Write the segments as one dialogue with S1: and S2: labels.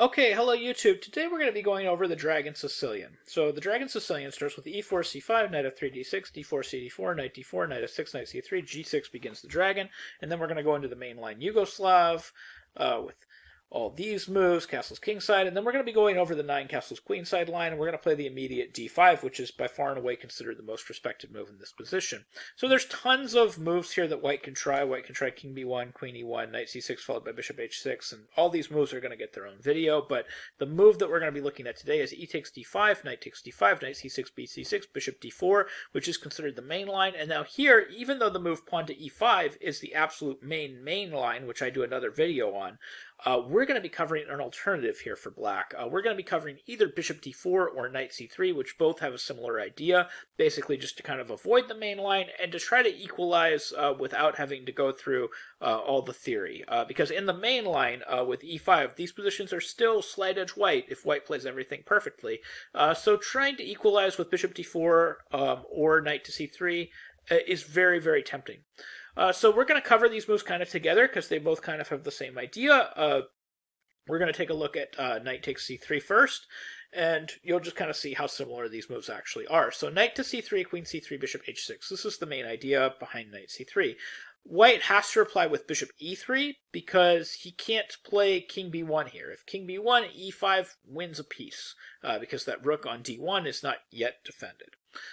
S1: Okay, hello YouTube. Today we're going to be going over the Dragon Sicilian. So the Dragon Sicilian starts with e4, c5, knight f3, d6, d4, c d4, knight d4, knight f6, knight c3, g6 begins the dragon, and then we're going to go into the main line Yugoslav with all these moves, castles kingside, and then we're going to be going over the 9 castles queenside line, and we're going to play the immediate d5, which is by far and away considered the most respected move in this position. So there's tons of moves here that white can try. White can try king b1, queen e1, knight c6 followed by bishop h6, and all these moves are going to get their own video, but the move that we're going to be looking at today is e takes d5, knight takes d5, knight c6, bc6, bishop d4, which is considered the main line, and now here, even though the move pawn to e5 is the absolute main line, which I do another video on, we're going to be covering an alternative here for black. We're going to be covering either bishop d4 or knight c3, which both have a similar idea, basically just to kind of avoid the main line and to try to equalize without having to go through all the theory. Because in the main line with e5, these positions are still slight edge white if white plays everything perfectly. So trying to equalize with bishop d4 or knight to c3 is very, very tempting. So we're going to cover these moves kind of together because they both kind of have the same idea. We're going to take a look at knight takes c3 first, and you'll just kind of see how similar these moves actually are. So knight to c3, queen c3, bishop h6. This is the main idea behind knight c3. White has to reply with bishop e3 because he can't play king b1 here. If king b1, e5 wins a piece because that rook on d1 is not yet defended.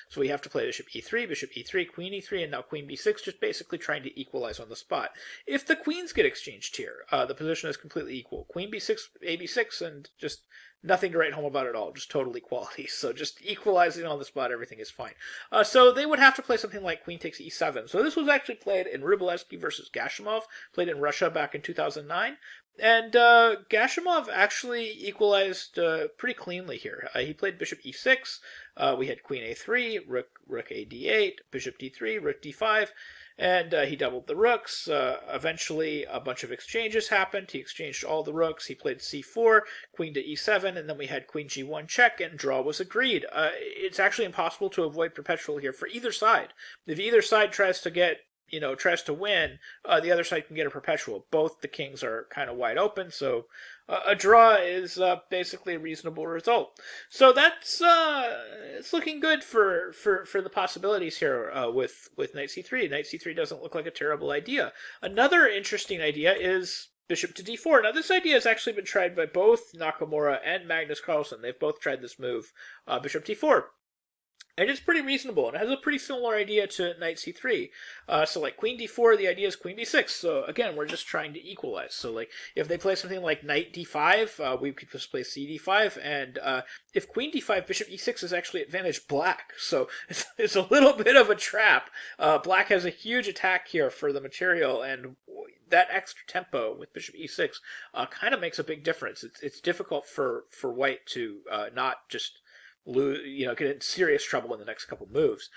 S1: So we have to play bishop e3, queen e3, and now queen b6, just basically trying to equalize on the spot. If the queens get exchanged here, the position is completely equal. Queen b6, a b6, and just nothing to write home about at all, just total equality. So just equalizing on the spot, everything is fine. So they would have to play something like queen takes e7. So this was actually played in Rubalevsky versus Gashimov, played in Russia back in 2009. And Gashimov actually equalized pretty cleanly here. He played bishop e6. We had queen a3, rook a d8, bishop d3, rook d5, and he doubled the rooks. Eventually, a bunch of exchanges happened. He exchanged all the rooks. He played c4, queen to e7, and then we had queen g1 check, and draw was agreed. It's actually impossible to avoid perpetual here for either side. If either side tries to win, the other side can get a perpetual. Both the kings are kind of wide open, so a draw is basically a reasonable result. So that's it's looking good for the possibilities here with knight c3. Knight c3 doesn't look like a terrible idea. Another interesting idea is bishop to d4. Now, this idea has actually been tried by both Nakamura and Magnus Carlsen. They've both tried this move, bishop d4. And it's pretty reasonable, and it has a pretty similar idea to knight c3. So like queen d4, the idea is queen b6. So again, we're just trying to equalize. So like if they play something like knight d5, we could just play c d5. And if queen d5, bishop e6 is actually advantage black. So it's a little bit of a trap. Black has a huge attack here for the material, and that extra tempo with bishop e6 kind of makes a big difference. It's difficult for white to not just get in serious trouble in the next couple moves.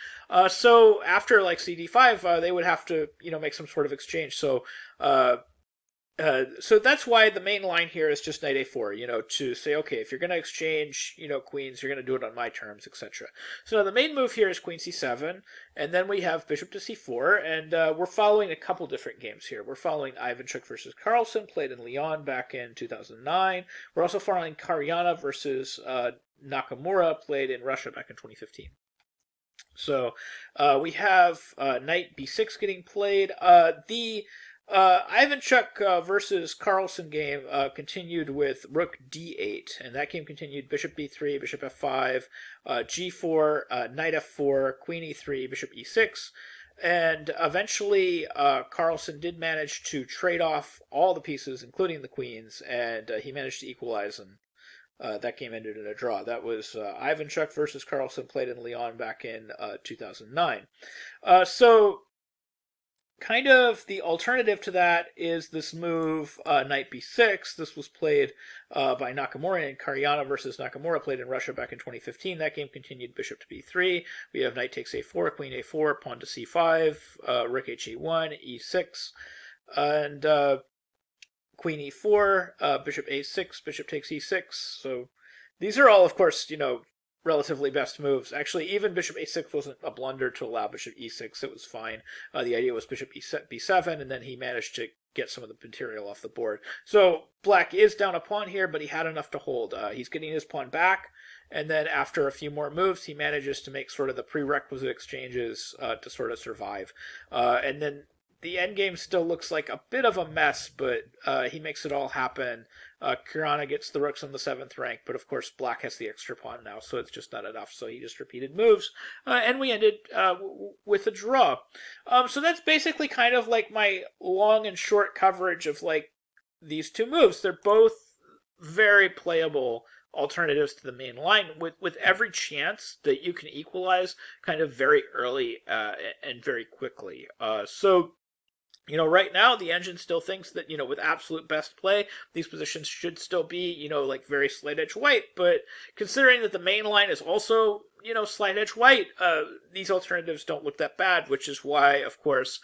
S1: So after like cd5, they would have to make some sort of exchange. So so that's why the main line here is just knight a4. To say, okay, if you're going to exchange queens, you're going to do it on my terms, etc. So now the main move here is queen c7, and then we have bishop to c4, and we're following a couple different games here. We're following Ivanchuk versus Carlsen, played in Lyon back in 2009. We're also following Karyana versus Nakamura, played in Russia back in 2015. So we have knight b6 getting played. The Ivanchuk versus Carlsen game continued with rook d8, and that game continued bishop b3, bishop f5, g4, knight f4, queen e3, bishop e6. And eventually, Carlsen did manage to trade off all the pieces, including the queens, and he managed to equalize, and that game ended in a draw. That was Ivanchuk versus Carlsen, played in Lyon back in 2009. So kind of the alternative to that is this move, knight b6. This was played by Nakamura, and Karyana versus Nakamura, played in Russia back in 2015. That game continued bishop to b3. We have knight takes a4, queen a4, pawn to c5, rook h1, e6, and queen e4, bishop a6, bishop takes e6. So these are all, of course, relatively best moves. Actually, even bishop a6 wasn't a blunder to allow bishop e6. It was fine. The idea was bishop b7, and then he managed to get some of the material off the board. So black is down a pawn here, but he had enough to hold. He's getting his pawn back, and then after a few more moves, he manages to make sort of the prerequisite exchanges to sort of survive. And then the endgame still looks like a bit of a mess, but he makes it all happen. Kirana gets the rooks on the 7th rank, but of course black has the extra pawn now, so it's just not enough. So he just repeated moves, and we ended with a draw. So that's basically kind of like my long and short coverage of like these two moves. They're both very playable alternatives to the main line, with every chance that you can equalize kind of very early and very quickly. So right now the engine still thinks that, with absolute best play, these positions should still be, like very slight edge white. But considering that the main line is also, slight edge white, these alternatives don't look that bad, which is why, of course,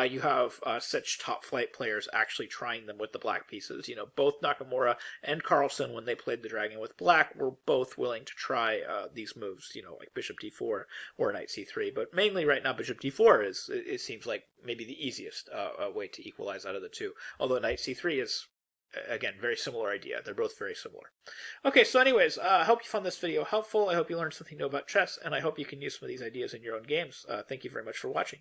S1: you have such top flight players actually trying them with the black pieces. Both Nakamura and Carlsen, when they played the dragon with black, were both willing to try these moves, like bishop d4 or knight c3. But mainly right now, bishop d4 it seems like maybe the easiest way to equalize out of the two. Although knight c3 is, again, very similar idea. They're both very similar. Okay, so anyways, I hope you found this video helpful. I hope you learned something new about chess, and I hope you can use some of these ideas in your own games. Thank you very much for watching.